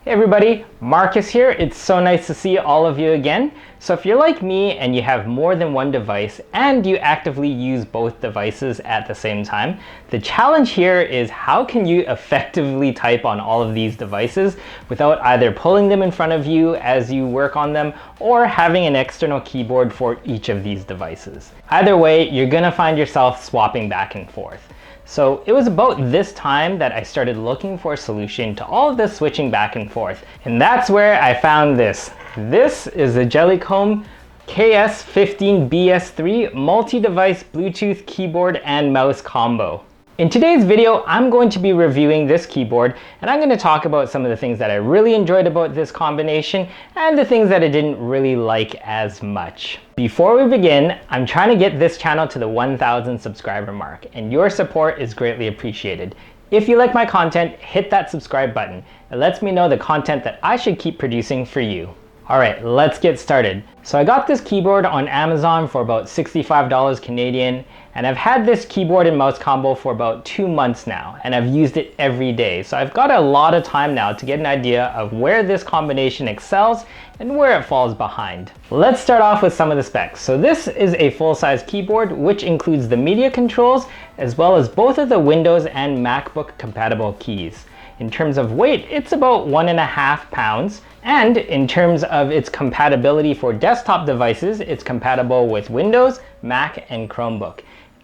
Hey everybody, Marcus here. It's so nice to see all of you again. So if you're like me and you have more than one device and you actively use both devices at the same time, the challenge here is how can you effectively type on all of these devices without either pulling them in front of you as you work on them or having an external keyboard for each of these devices. Either way, you're gonna find yourself swapping back and forth. So it was about this time that I started looking for a solution to all of this switching back and forth. And that's where I found this. This is the Jellycomb KS15BS3 multi-device Bluetooth keyboard and mouse combo. In today's video, I'm going to be reviewing this keyboard and I'm going to talk about some of the things that I really enjoyed about this combination and the things that I didn't really like as much. Before we begin, I'm trying to get this channel to the 1,000 subscriber mark and your support is greatly appreciated. If you like my content, hit that subscribe button. It lets me know the content that I should keep producing for you. Alright, let's get started. So I got this keyboard on Amazon for about $65 Canadian, and I've had this keyboard and mouse combo for about 2 months now, and I've used it every day. So I've got a lot of time now to get an idea of where this combination excels and where it falls behind. Let's start off with some of the specs. So this is a full-size keyboard, which includes the media controls, as well as both of the Windows and MacBook compatible keys. In terms of weight, it's about 1.5 pounds. And in terms of its compatibility for desktop devices, it's compatible with Windows, Mac, and Chromebook.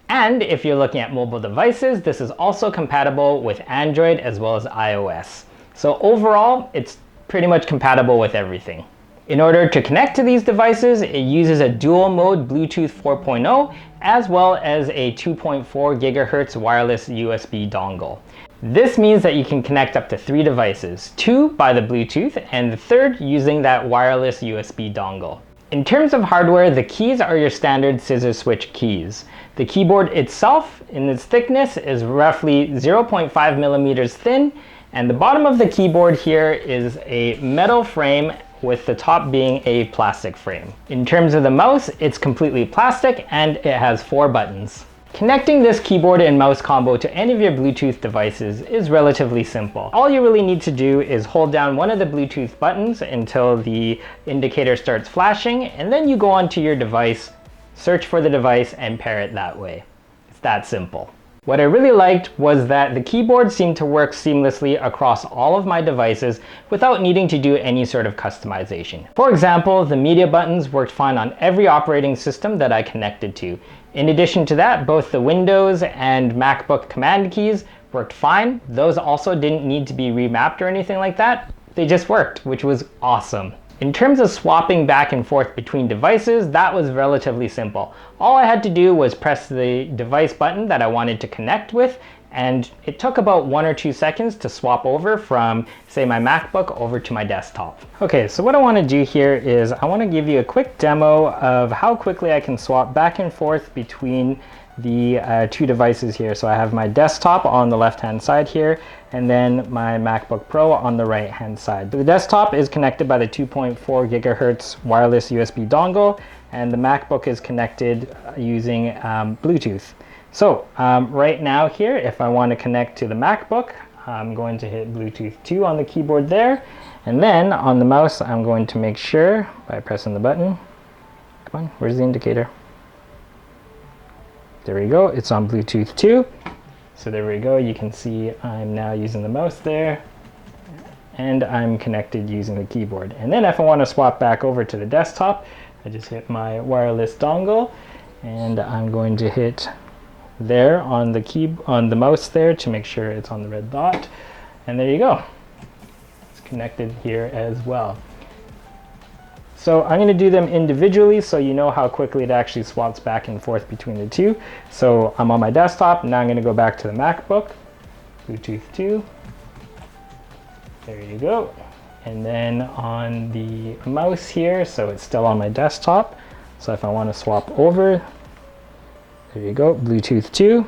And if you're looking at mobile devices, this is also compatible with Android as well as iOS. So overall, it's pretty much compatible with everything. In order to connect to these devices, it uses a dual mode Bluetooth 4.0 as well as a 2.4 gigahertz wireless USB dongle. This means that you can connect up to 3 devices, 2 by the Bluetooth and the third using that wireless USB dongle. In terms of hardware, the keys are your standard scissor switch keys. The keyboard itself, in its thickness, is roughly 0.5 millimeters thin, and the bottom of the keyboard here is a metal frame with the top being a plastic frame. In terms of the mouse, it's completely plastic and it has 4 buttons. Connecting this keyboard and mouse combo to any of your Bluetooth devices is relatively simple. All you really need to do is hold down one of the Bluetooth buttons until the indicator starts flashing, and then you go onto your device, search for the device, and pair it that way. It's that simple. What I really liked was that the keyboard seemed to work seamlessly across all of my devices without needing to do any sort of customization. For example, the media buttons worked fine on every operating system that I connected to. In addition to that, both the Windows and MacBook command keys worked fine. Those also didn't need to be remapped or anything like that. They just worked, which was awesome. In terms of swapping back and forth between devices, that was relatively simple. All I had to do was press the device button that I wanted to connect with, and it took about 1 or 2 seconds to swap over from, say, my MacBook over to my desktop. Okay, so what I want to do here is I want to give you a quick demo of how quickly I can swap back and forth between the 2 devices here. So I have my desktop on the left-hand side here, and then my MacBook Pro on the right-hand side. The desktop is connected by the 2.4 gigahertz wireless USB dongle, and the MacBook is connected using Bluetooth. So right now here, if I want to connect to the MacBook, I'm going to hit Bluetooth 2 on the keyboard there, and then on the mouse, I'm going to make sure by pressing the button. Come on, where's the indicator? There we go, it's on Bluetooth 2. So there we go, you can see I'm now using the mouse there, and I'm connected using the keyboard. And then if I want to swap back over to the desktop, I just hit my wireless dongle, and I'm going to hit there on the mouse there to make sure it's on the red dot. And there you go, it's connected here as well. So I'm going to do them individually so you know how quickly it actually swaps back and forth between the 2. So I'm on my desktop, now I'm going to go back to the MacBook, Bluetooth 2, there you go. And then on the mouse here, so it's still on my desktop, so if I want to swap over, there you go, Bluetooth 2,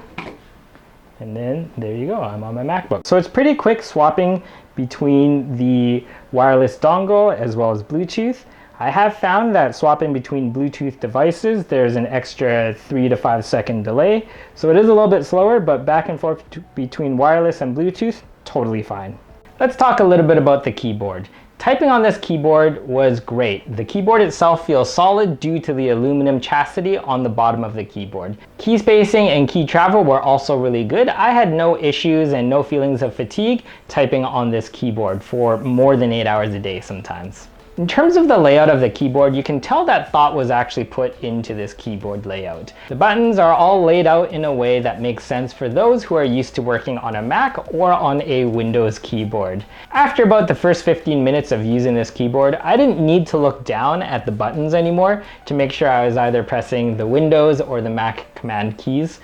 and then there you go, I'm on my MacBook. So it's pretty quick swapping between the wireless dongle as well as Bluetooth. I have found that swapping between Bluetooth devices, there's an extra 3 to 5 second delay. So it is a little bit slower, but back and forth between wireless and Bluetooth, totally fine. Let's talk a little bit about the keyboard. Typing on this keyboard was great. The keyboard itself feels solid due to the aluminum chassis on the bottom of the keyboard. Key spacing and key travel were also really good. I had no issues and no feelings of fatigue typing on this keyboard for more than 8 hours a day sometimes. In terms of the layout of the keyboard, you can tell that thought was actually put into this keyboard layout. The buttons are all laid out in a way that makes sense for those who are used to working on a Mac or on a Windows keyboard. After about the first 15 minutes of using this keyboard, I didn't need to look down at the buttons anymore to make sure I was either pressing the Windows or the Mac command keys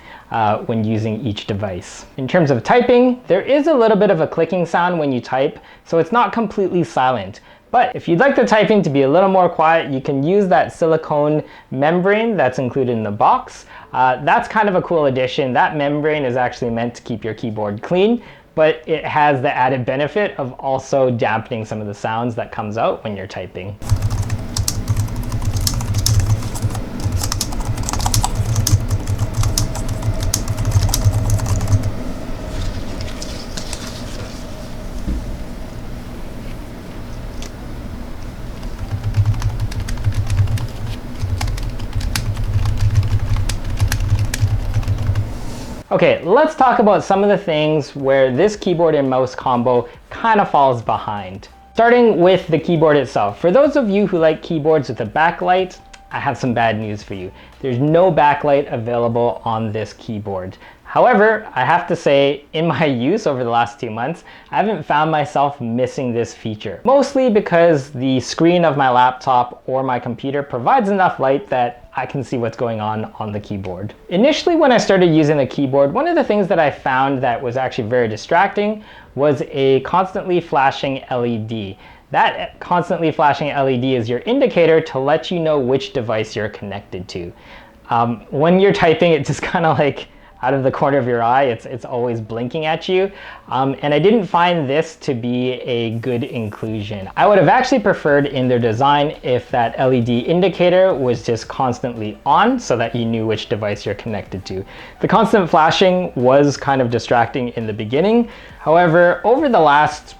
when using each device. In terms of typing, there is a little bit of a clicking sound when you type, so it's not completely silent. But if you'd like the typing to be a little more quiet, you can use that silicone membrane that's included in the box. That's kind of a cool addition. That membrane is actually meant to keep your keyboard clean, but it has the added benefit of also dampening some of the sounds that comes out when you're typing. Okay, let's talk about some of the things where this keyboard and mouse combo kind of falls behind. Starting with the keyboard itself. For those of you who like keyboards with a backlight, I have some bad news for you. There's no backlight available on this keyboard. However, I have to say, in my use over the last 2 months, I haven't found myself missing this feature. Mostly because the screen of my laptop or my computer provides enough light that I can see what's going on the keyboard. Initially, when I started using the keyboard, one of the things that I found that was actually very distracting was a constantly flashing LED. That constantly flashing LED is your indicator to let you know which device you're connected to. When you're typing, it's just kind of like out of the corner of your eye, it's always blinking at you. And I didn't find this to be a good inclusion. I would have actually preferred in their design if that LED indicator was just constantly on so that you knew which device you're connected to. The constant flashing was kind of distracting in the beginning. However, over the last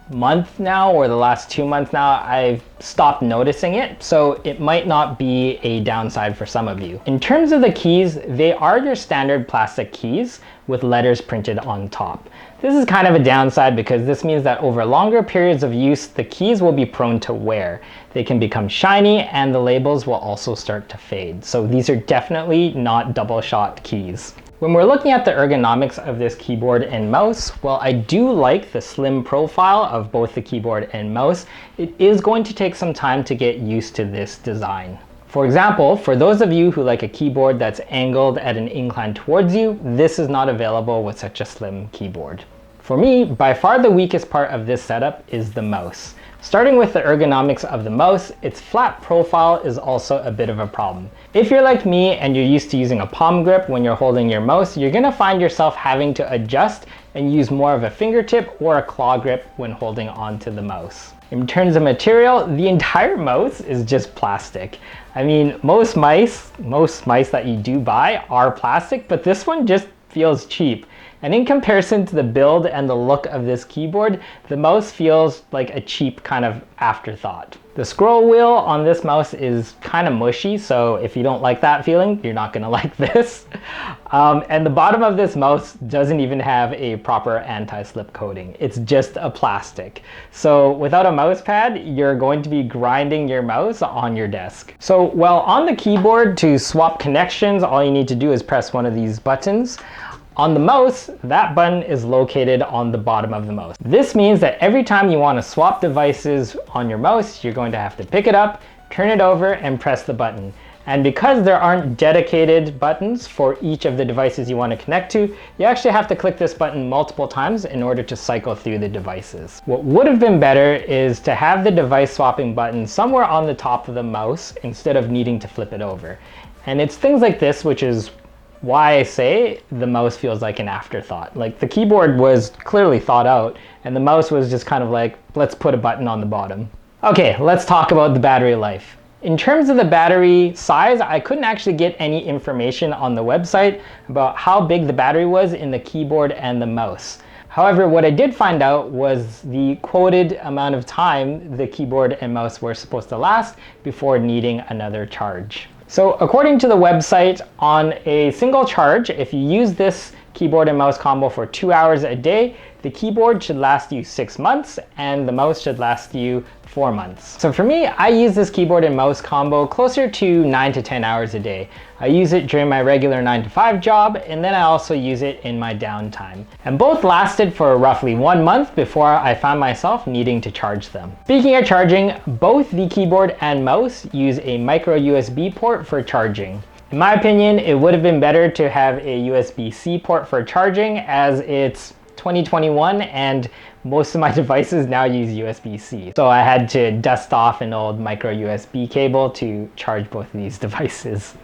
month now, or the last 2 months now, I've stopped noticing it, so it might not be a downside for some of you. In terms of the keys, they are your standard plastic keys with letters printed on top. This is kind of a downside because this means that over longer periods of use, the keys will be prone to wear. They can become shiny and the labels will also start to fade. So these are definitely not double shot keys. When we're looking at the ergonomics of this keyboard and mouse, while I do like the slim profile of both the keyboard and mouse, it is going to take some time to get used to this design. For example, for those of you who like a keyboard that's angled at an incline towards you, this is not available with such a slim keyboard. For me, by far the weakest part of this setup is the mouse. Starting with the ergonomics of the mouse, its flat profile is also a bit of a problem. If you're like me and you're used to using a palm grip when you're holding your mouse, you're gonna find yourself having to adjust and use more of a fingertip or a claw grip when holding onto the mouse. In terms of material, the entire mouse is just plastic. I mean, most mice that you do buy are plastic, but this one just feels cheap. And in comparison to the build and the look of this keyboard, the mouse feels like a cheap kind of afterthought. The scroll wheel on this mouse is kind of mushy, so if you don't like that feeling, you're not gonna like this. And the bottom of this mouse doesn't even have a proper anti-slip coating. It's just a plastic. So without a mouse pad, you're going to be grinding your mouse on your desk. So while on the keyboard, to swap connections, all you need to do is press one of these buttons. On the mouse, that button is located on the bottom of the mouse. This means that every time you want to swap devices on your mouse, you're going to have to pick it up, turn it over, and press the button. And because there aren't dedicated buttons for each of the devices you want to connect to, you actually have to click this button multiple times in order to cycle through the devices. What would have been better is to have the device swapping button somewhere on the top of the mouse instead of needing to flip it over. And it's things like this, which is why I say the mouse feels like an afterthought. Like the keyboard was clearly thought out and the mouse was just kind of like, let's put a button on the bottom. Okay, let's talk about the battery life. In terms of the battery size, I couldn't actually get any information on the website about how big the battery was in the keyboard and the mouse. However, what I did find out was the quoted amount of time the keyboard and mouse were supposed to last before needing another charge. So according to the website, on a single charge, if you use this keyboard and mouse combo for 2 hours a day, the keyboard should last you 6 months and the mouse should last you 4 months. So for me, I use this keyboard and mouse combo closer to 9 to 10 hours a day. I use it during my regular 9-to-5 job, and then I also use it in my downtime. And both lasted for roughly 1 month before I found myself needing to charge them. Speaking of charging, both the keyboard and mouse use a micro USB port for charging. In my opinion, it would have been better to have a USB-C port for charging, as it's 2021 and most of my devices now use USB-C. So I had to dust off an old micro USB cable to charge both of these devices.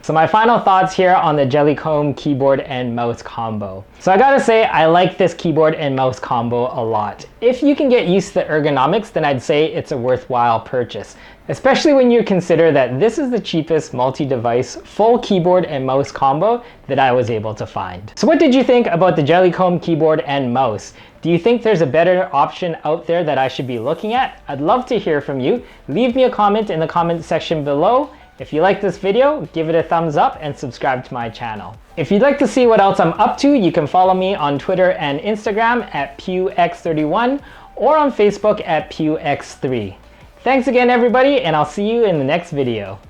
So my final thoughts here on the Jellycomb keyboard and mouse combo. So I gotta say, I like this keyboard and mouse combo a lot. If you can get used to the ergonomics, then I'd say it's a worthwhile purchase, especially when you consider that this is the cheapest multi-device full keyboard and mouse combo that I was able to find. So what did you think about the Jellycomb keyboard and mouse? Do you think there's a better option out there that I should be looking at? I'd love to hear from you. Leave me a comment in the comment section below. If you like this video, give it a thumbs up and subscribe to my channel. If you'd like to see what else I'm up to, you can follow me on Twitter and Instagram at pewx31 or on Facebook at pewx3. Thanks again, everybody, and I'll see you in the next video.